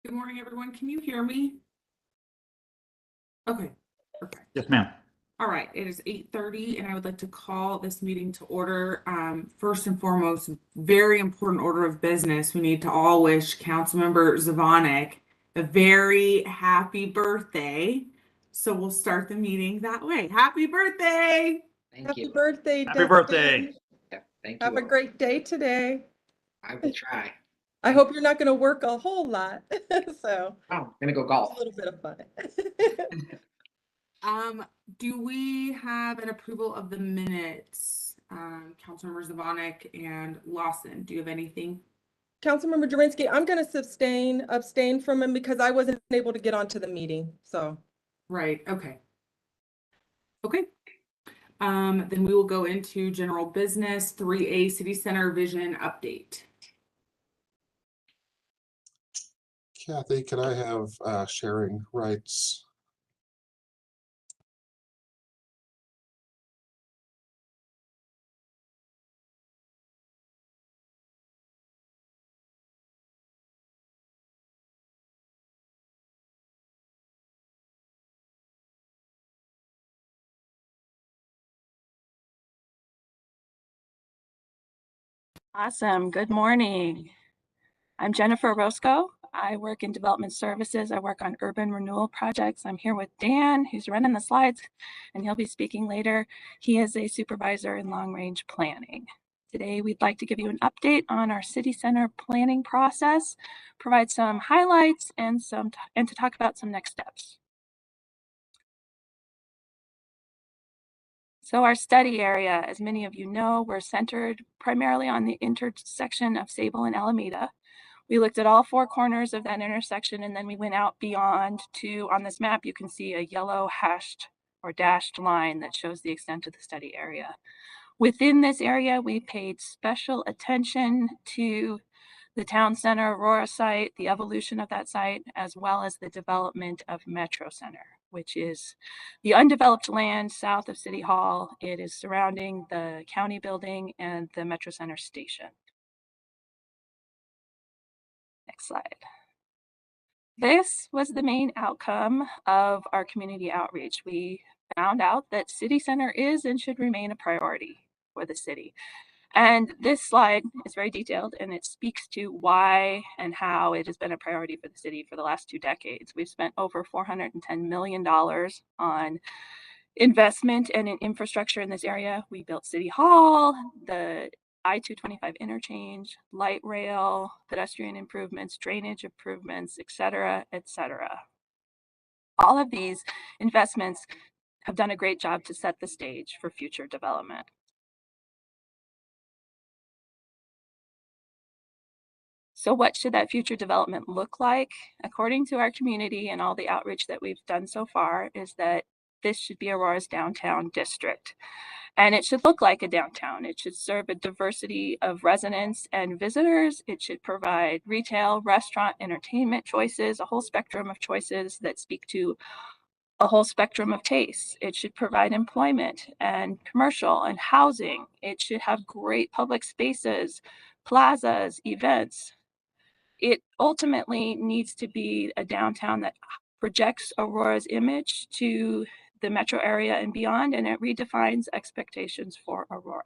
Good morning, everyone. Can you hear me? Okay, perfect. Yes, ma'am. All right, it is 8:30 and I would like to call this meeting to order. First and foremost, very important order of business. We need to all wish Councilmember Zvonek a very happy birthday. So we'll start the meeting that way. Happy birthday! Happy birthday, Happy Dustin. birthday. Yeah, thank you. Have a great day today. I will try. I hope you're not going to work a whole lot. So Oh, I'm gonna go a golf. little bit of fun. Do we have an approval of the minutes? Councilmember Zvonek and Lawson, do you have anything? Councilmember Jurinsky, I'm going to abstain from him because I wasn't able to get onto the meeting. So Right, okay. Okay. Then we will go into general business, 3A City Center Vision Update. Kathy, can I have sharing rights? Awesome. Good morning. I'm Jennifer Roscoe. I work in development services. I work on urban renewal projects. I'm here with Dan, who's running the slides, and he'll be speaking later. He is a supervisor in long-range planning. Today, we'd like to give you an update on our city center planning process, provide some highlights, and to talk about some next steps. So our study area, as many of you know, we're centered primarily on the intersection of Sable and Alameda. We looked at all four corners of that intersection, and then we went out beyond to, on this map, you can see a yellow hashed or dashed line that shows the extent of the study area. Within this area, we paid special attention to the town center Aurora site, the evolution of that site, as well as the development of Metro Center, which is the undeveloped land south of City Hall. It is surrounding the county building and the Metro Center station. Next slide. This was the main outcome of our community outreach. We found out that city center is and should remain a priority for the city. And this slide is very detailed, and it speaks to why and how it has been a priority for the city for the last 2 decades. We've spent over $410 million on investment and in infrastructure in this area. We built City Hall, the I-225 interchange, light rail, pedestrian improvements, drainage improvements, et cetera, et cetera. All of these investments have done a great job to set the stage for future development. So what should that future development look like? According to our community and all the outreach that we've done so far, is that this should be Aurora's downtown district. And it should look like a downtown. It should serve a diversity of residents and visitors. It should provide retail, restaurant, entertainment choices, a whole spectrum of choices that speak to a whole spectrum of tastes. It should provide employment and commercial and housing. It should have great public spaces, plazas, events. It ultimately needs to be a downtown that projects Aurora's image to the metro area and beyond, and it redefines expectations for Aurora.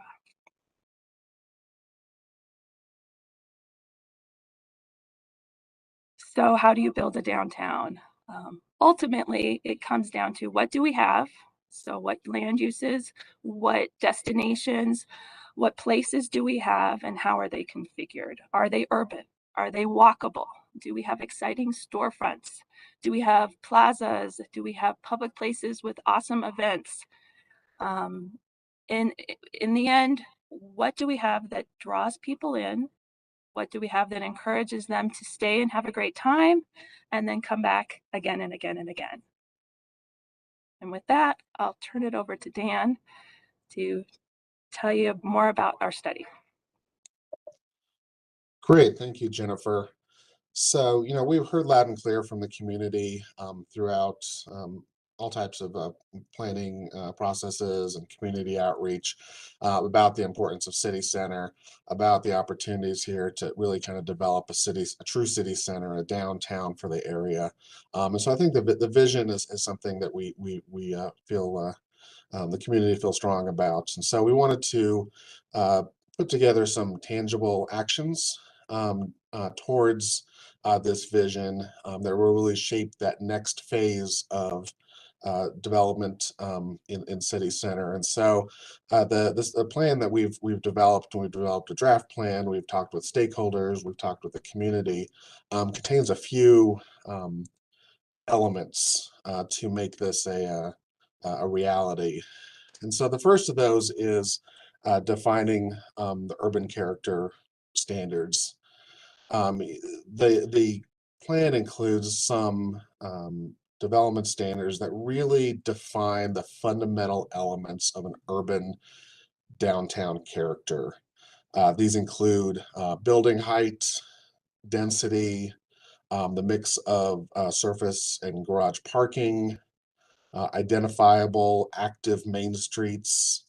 So how do you build a downtown? Ultimately, it comes down to what do we have? So what land uses, what destinations, what places do we have, and how are they configured? Are they urban? Are they walkable? Do we have exciting storefronts? Do we have plazas? Do we have public places with awesome events? In the end, what do we have that draws people in? What do we have that encourages them to stay and have a great time and then come back again and again and again? And with that, I'll turn it over to Dan to tell you more about our study. Great, thank you, Jennifer. So, we've heard loud and clear from the community throughout all types of planning processes and community outreach about the importance of city center, about the opportunities here to really kind of develop a true city center, a downtown for the area. And so I think the vision is something that we feel the community feels strong about. And so we wanted to put together some tangible actions towards this vision that will really shape that next phase of development in city center. And so the plan that we've developed, and we've developed a draft plan, we've talked with stakeholders, we've talked with the community, contains a few elements to make this a reality. And so the first of those is defining the urban character standards. The plan includes some development standards that really define the fundamental elements of an urban downtown character. These include building height, density, the mix of surface and garage parking, identifiable active main streets,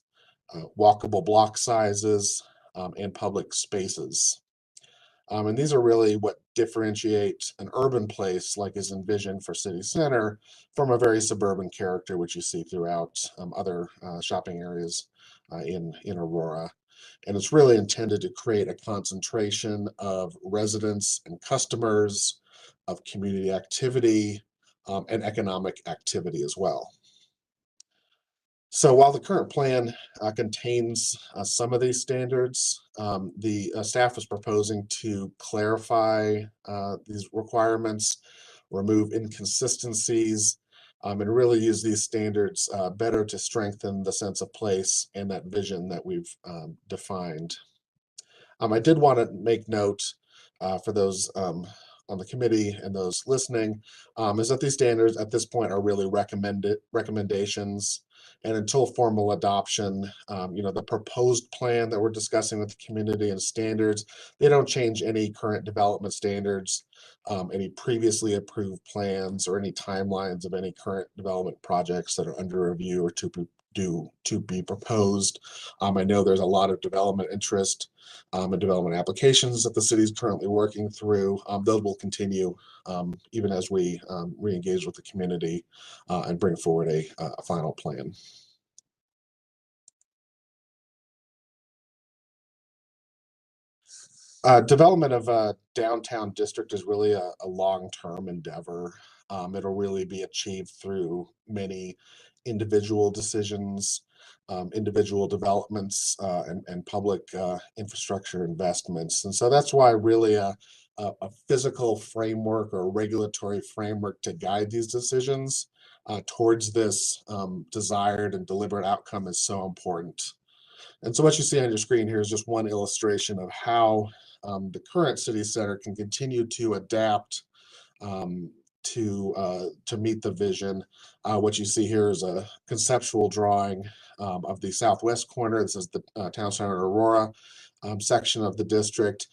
walkable block sizes, and public spaces. And these are really what differentiate an urban place like is envisioned for city center from a very suburban character, which you see throughout other shopping areas in Aurora. And it's really intended to create a concentration of residents and customers, of community activity, and economic activity as well. So while the current plan contains some of these standards, the staff is proposing to clarify these requirements, remove inconsistencies, and really use these standards better to strengthen the sense of place and that vision that we've defined. I did want to make note for those on the committee and those listening, is that these standards at this point are really recommendations. And until formal adoption, the proposed plan that we're discussing with the community and standards, they don't change any current development standards, any previously approved plans, or any timelines of any current development projects that are under review or to be proposed. I know there's a lot of development interest and development applications that the city is currently working through. Those will continue even as we re-engage with the community and bring forward a final plan. Development of a downtown district is really a long-term endeavor. It'll really be achieved through many individual decisions, individual developments, and public infrastructure investments. And so that's why really a physical framework or a regulatory framework to guide these decisions towards this desired and deliberate outcome is so important. And so what you see on your screen here is just one illustration of how the current city center can continue to adapt to meet the vision. What you see here is a conceptual drawing of the southwest corner. This is the Town Center Aurora section of the district,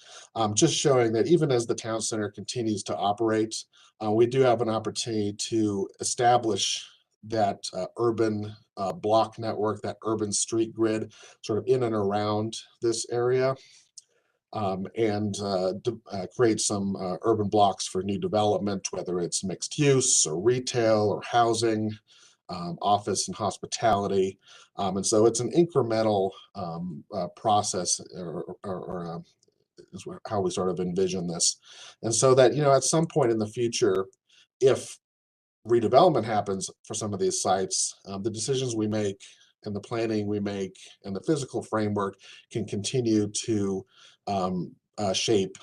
just showing that even as the town center continues to operate, we do have an opportunity to establish that urban block network, that urban street grid, sort of in and around this area, and create some urban blocks for new development, whether it's mixed use or retail or housing, office and hospitality. And so it's an incremental process or is how we sort of envision this. And so that, at some point in the future, if redevelopment happens for some of these sites, the decisions we make and the planning we make and the physical framework can continue to shape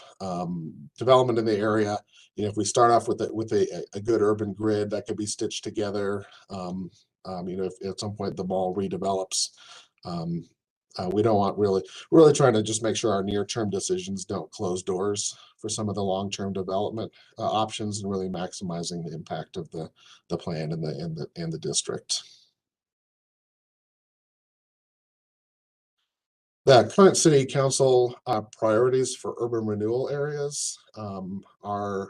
development in the area. If we start off with a good urban grid that could be stitched together, if at some point the mall redevelops, we don't want really trying to just make sure our near-term decisions don't close doors for some of the long-term development options, and really maximizing the impact of the plan and the district. The current city council priorities for urban renewal areas are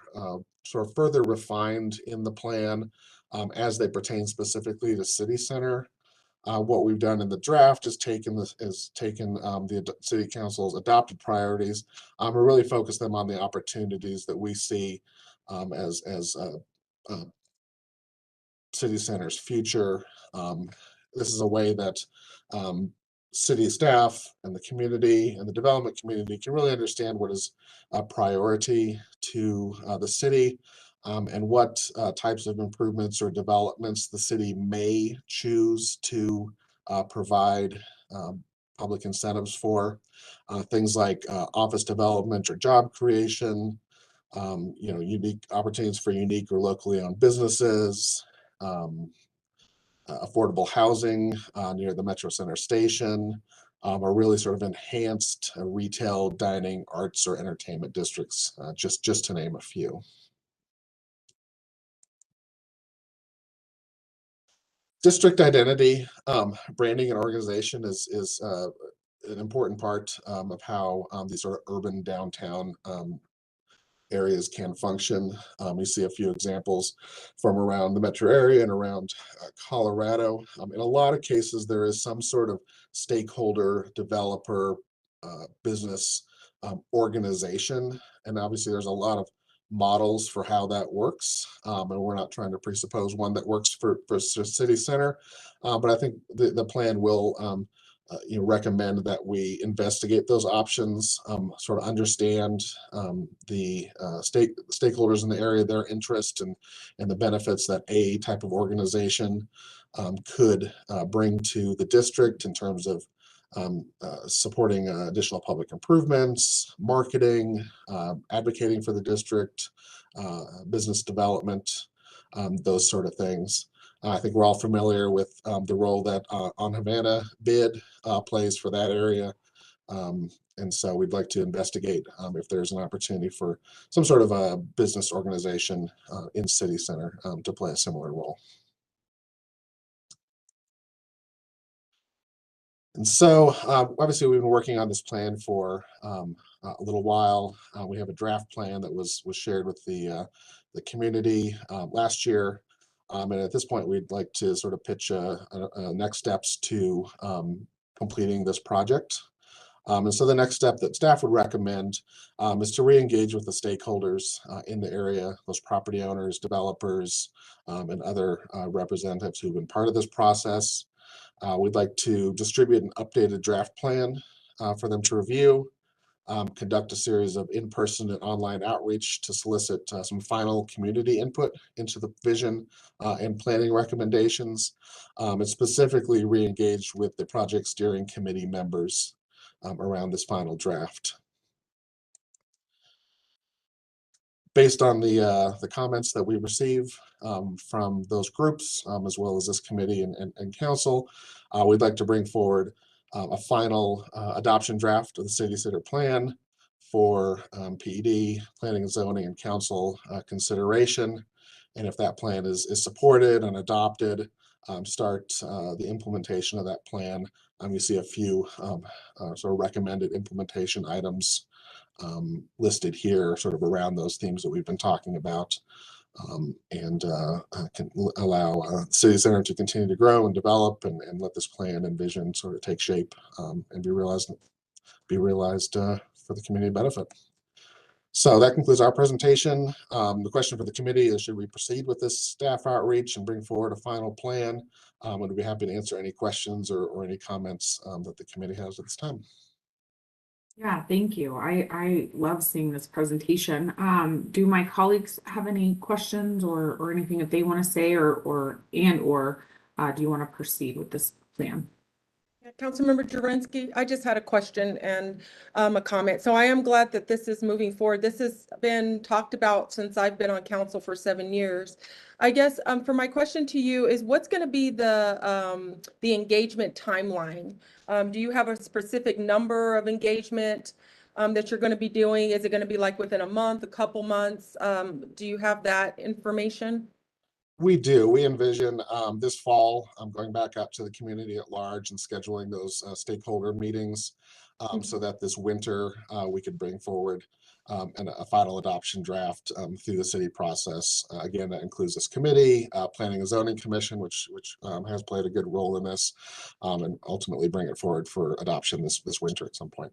sort of further refined in the plan as they pertain specifically to city center. What we've done in the draft is taken the city council's adopted priorities and really focus them on the opportunities that we see as city center's future. This is a way that city staff and the community and the development community can really understand what is a priority to the city and what types of improvements or developments the city may choose to provide public incentives for. Things like office development or job creation, unique opportunities for unique or locally owned businesses, affordable housing near the Metro Center station, or really sort of enhanced retail, dining, arts, or entertainment districts, just to name a few. District identity, branding, and organization is an important part of how these sort of urban downtown areas can function. We see a few examples from around the metro area and around Colorado. In a lot of cases, there is some sort of stakeholder, developer, business organization. And obviously there's a lot of models for how that works. And we're not trying to presuppose one that works for city center. But I think the plan will recommend that we investigate those options, sort of understand the stakeholders in the area, their interest and the benefits that a type of organization could bring to the district in terms of supporting additional public improvements, marketing, advocating for the district, business development, those sort of things. I think we're all familiar with the role that On Havana bid plays for that area. And so we'd like to investigate if there's an opportunity for some sort of a business organization in City Center to play a similar role. And so obviously we've been working on this plan for a little while. We have a draft plan that was shared with the community last year. And at this point, we'd like to sort of pitch next steps to completing this project. And so the next step that staff would recommend is to re-engage with the stakeholders in the area, those property owners, developers, and other representatives who've been part of this process. We'd like to distribute an updated draft plan for them to review, conduct a series of in-person and online outreach to solicit some final community input into the vision and planning recommendations, and specifically re-engage with the project steering committee members around this final draft. Based on the comments that we receive from those groups, as well as this committee and council, we'd like to bring forward a final adoption draft of the city center plan for PED, planning and zoning, and council consideration. And if that plan is supported and adopted, start the implementation of that plan. You see a few sort of recommended implementation items listed here, sort of around those themes that we've been talking about, and can allow City Center to continue to grow and develop and let this plan and vision sort of take shape and be realized for the community benefit. So that concludes our presentation. The question for the committee is, should we proceed with this staff outreach and bring forward a final plan? We'd be happy to answer any questions or any comments that the committee has at this time. Yeah, thank you. I love seeing this presentation. Do my colleagues have any questions or anything that they want to say or do you want to proceed with this plan? Yeah, Councilmember Jurinsky, I just had a question and a comment. So I am glad that this is moving forward. This has been talked about since I've been on council for 7 years. I guess for my question to you is, what's going to be the engagement timeline? Do you have a specific number of engagement that you're going to be doing? Is it going to be like within a month, a couple months? Do you have that information? We do. We envision this fall going back out to the community at large and scheduling those stakeholder meetings so that this winter we could bring forward and a final adoption draft through the city process. Again, that includes this committee, Planning and Zoning Commission, which has played a good role in this, and ultimately bring it forward for adoption this winter at some point.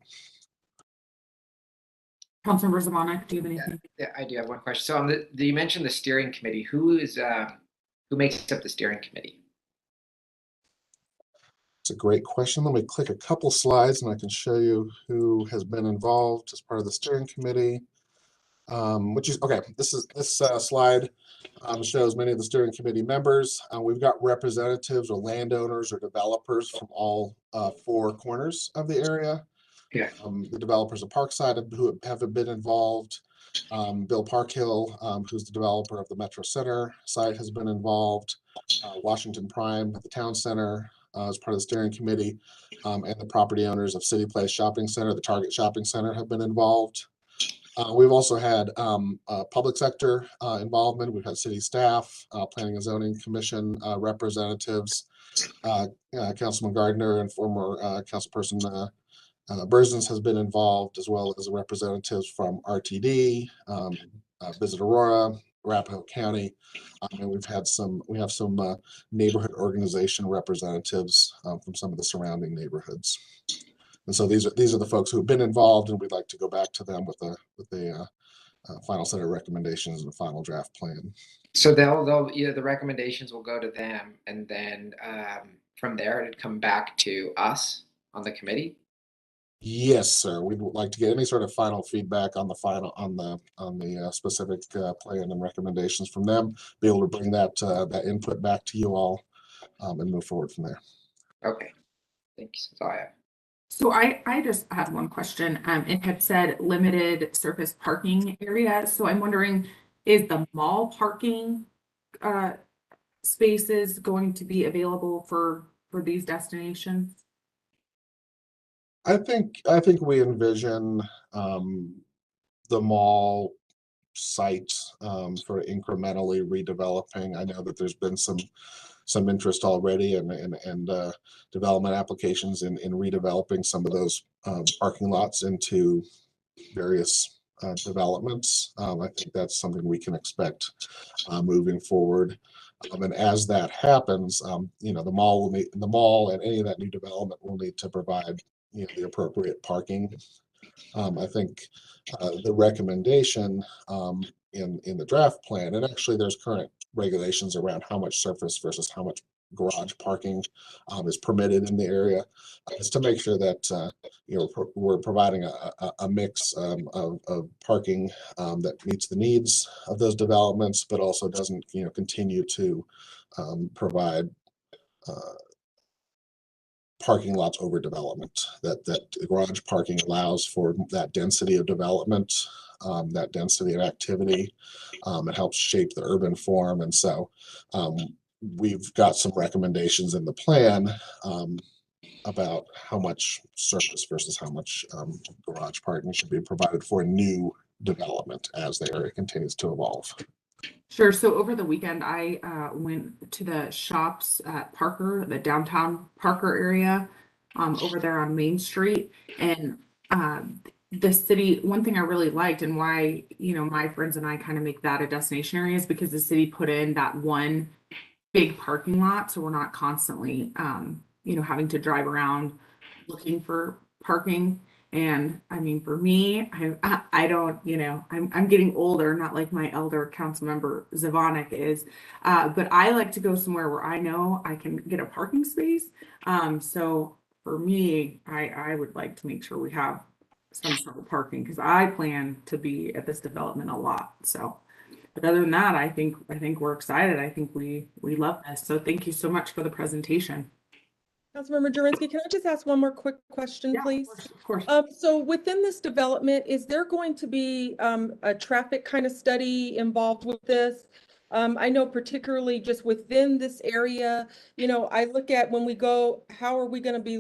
Councilmember Zvonek, do you have anything? Yeah, I do have one question. So you mentioned the steering committee. Who makes up the steering committee? It's a great question. Let me click a couple slides and I can show you who has been involved as part of the steering committee. This slide shows many of the steering committee members. We've got representatives or landowners or developers from all 4 corners of the area. Yeah. The developers of Parkside who have been involved. Bill Parkhill, who's the developer of the Metro Center site, has been involved. Washington Prime at the Town Center as part of the steering committee, and the property owners of City Place Shopping Center, the Target Shopping Center, have been involved. We've also had public sector involvement. We've had city staff, Planning and Zoning Commission representatives, Councilman Gardner and former Councilperson Burzins has been involved, as well as representatives from RTD, Visit Aurora, Arapahoe County, and we have some neighborhood organization representatives from some of the surrounding neighborhoods. And so these are the folks who have been involved, and we'd like to go back to them with a final set of recommendations and a final draft plan. So the recommendations will go to them, and then from there it'd come back to us on the committee. Yes, sir. We'd like to get any sort of final feedback on the specific plan and recommendations from them. Be able to bring that input back to you all, and move forward from there. Okay, thanks. That's all I have. So I just had one question. It had said limited surface parking area. So I'm wondering, is the mall parking spaces going to be available for these destinations? I think we envision the mall site for incrementally redeveloping. I know that there's been some interest already and development applications in redeveloping some of those parking lots into various developments. I think that's something we can expect moving forward. And as that happens, the mall and any of that new development will need to provide the appropriate parking. I think the recommendation in the draft plan, and actually there's current regulations around how much surface versus how much garage parking is permitted in the area, is to make sure that we're providing a mix of parking that meets the needs of those developments, but also doesn't continue to provide parking lots over development. That garage parking allows for that density of development, that density of activity. It helps shape the urban form, and so we've got some recommendations in the plan about how much surface versus how much garage parking should be provided for new development as the area continues to evolve. Sure. So over the weekend, I went to the shops at Parker, the downtown Parker area, over there on Main Street. And the city, one thing I really liked and why, my friends and I kind of make that a destination area is because the city put in that one big parking lot. So we're not constantly, having to drive around looking for parking. And I mean, for me, I don't, I'm getting older, not like my elder council member Zvonek is, but I like to go somewhere where I know I can get a parking space. So for me, I would like to make sure we have some sort of parking because I plan to be at this development a lot. So, but other than that, I think we're excited. I think we love this. So thank you so much for the presentation. Councilmember Jurinsky, can I just ask one more quick question, Yeah, please? of course. So within this development, is there going to be a traffic kind of study involved with this? I know particularly just within this area, I look at when we go, how are we going to be,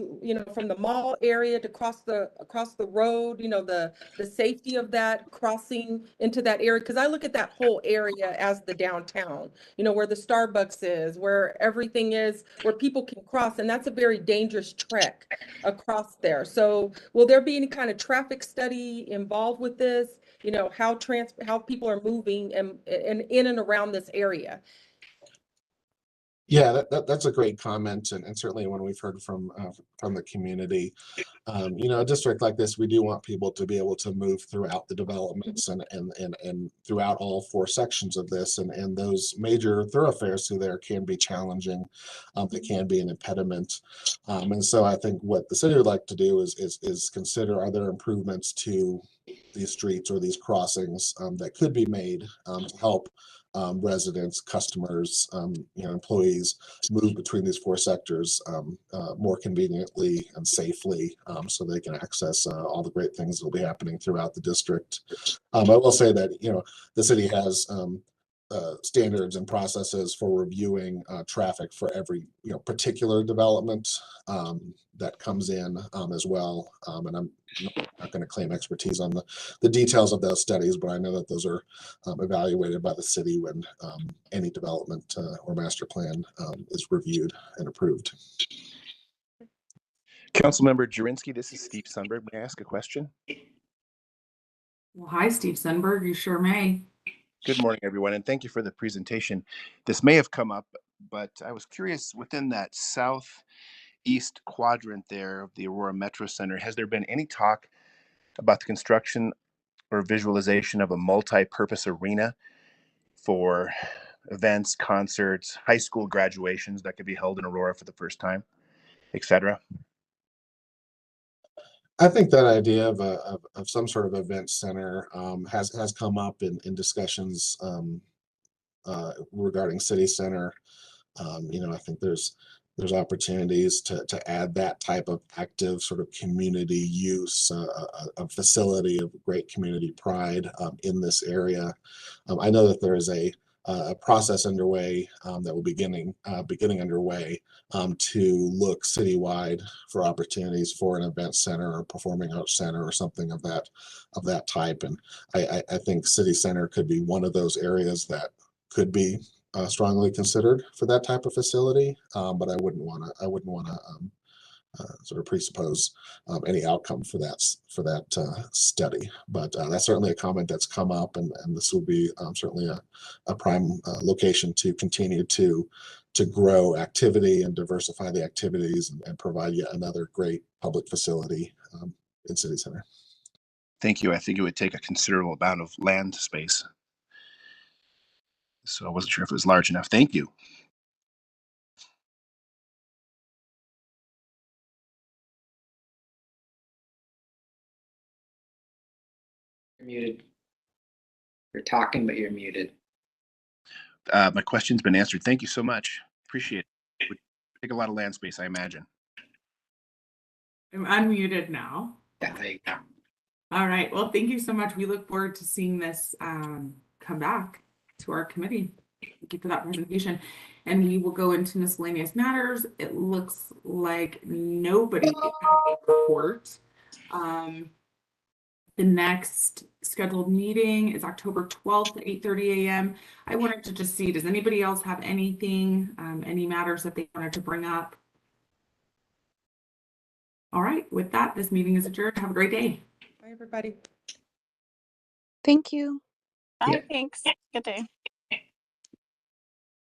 from the mall area to across the road, the safety of that crossing into that area? Because I look at that whole area as the downtown, where the Starbucks is, where everything is, where people can cross. And that's a very dangerous trek across there. So will there be any kind of traffic study involved with this? you know, how people are moving and in and around this area. Yeah, that's a great comment, and certainly when we've heard from the community. You know, a district like this, we do want people to be able to move throughout the developments and throughout all 4 sections of this, and those major thoroughfares through there can be challenging. They can be an impediment, and so I think what the city would like to do is consider, are there improvements to these streets or these crossings that could be made to help residents, customers, you know, employees move between these 4 sectors more conveniently and safely, so they can access all the great things that will be happening throughout the district. I will say that, you know, the city has standards and processes for reviewing traffic for every, you know, particular development that comes in as well. And I'm not going to claim expertise on the details of those studies, but I know that those are evaluated by the city when any development or master plan is reviewed and approved. Councilmember Jurinsky, this is Steve Sundberg. May I ask a question? Well, hi, Steve Sundberg. You sure may. Good morning, everyone, and thank you for the presentation. This may have come up, but I was curious, within that southeast quadrant there of the Aurora Metro Center, has there been any talk about the construction or visualization of a multi-purpose arena for events, concerts, high school graduations that could be held in Aurora for the first time, etc.? I think that idea of some sort of event center has come up in discussions regarding city center. You know, I think there's opportunities to add that type of active sort of community use, a facility of great community pride in this area. I know that there is a process underway that will beginning underway to look citywide for opportunities for an event center or performing arts center or something of that type. And I think city center could be one of those areas that could be strongly considered for that type of facility, but I wouldn't want to sort of presuppose any outcome for that study. But that's certainly a comment that's come up, and this will be certainly a prime location to continue to grow activity and diversify the activities and provide yet another great public facility in City Center. Thank you. I think it would take a considerable amount of land space, so I wasn't sure if it was large enough. Thank you. You're muted. You're talking, but you're muted. My question's been answered. Thank you so much. Appreciate it. It would take a lot of land space, I imagine. I'm unmuted now. Yeah, there you go. All right. Well, thank you so much. We look forward to seeing this come back to our committee. Thank you for that presentation. And we will go into miscellaneous matters. It looks like nobody has a report. The next scheduled meeting is October 12th at 8:30 a.m. I wanted to just see, does anybody else have anything, any matters that they wanted to bring up? All right. With that, this meeting is adjourned. Have a great day. Bye, everybody. Thank you. Bye, Yeah. thanks. Good day.